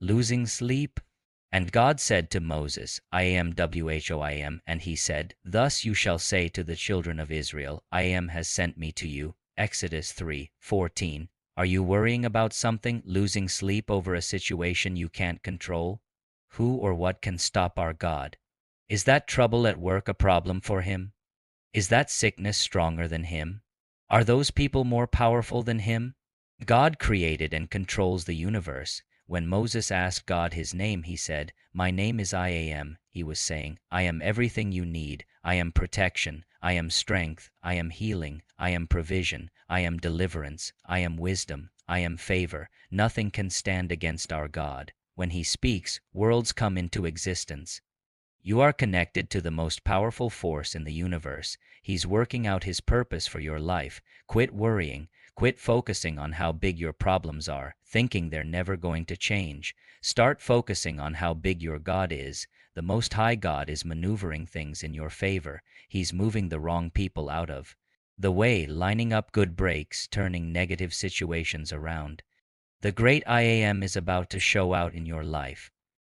Losing sleep? And God said to Moses, I am WHOIM, and he said, Thus you shall say to the children of Israel, I am has sent me to you. Exodus 3:14. Are you worrying about something, losing sleep over a situation you can't control? Who or what can stop our God? Is that trouble at work a problem for him? Is that sickness stronger than him? Are those people more powerful than him? God created and controls the universe. When Moses asked God his name, he said, My name is I am. He was saying, I am everything you need. I am protection. I am strength. I am healing. I am provision. I am deliverance. I am wisdom. I am favor. Nothing can stand against our God. When he speaks, worlds come into existence. You are connected to the most powerful force in the universe. He's working out his purpose for your life. Quit worrying. Quit focusing on how big your problems are, thinking they're never going to change. Start focusing on how big your God is. The Most High God is maneuvering things in your favor. He's moving the wrong people out of the way, lining up good breaks, turning negative situations around. The great I am is about to show out in your life.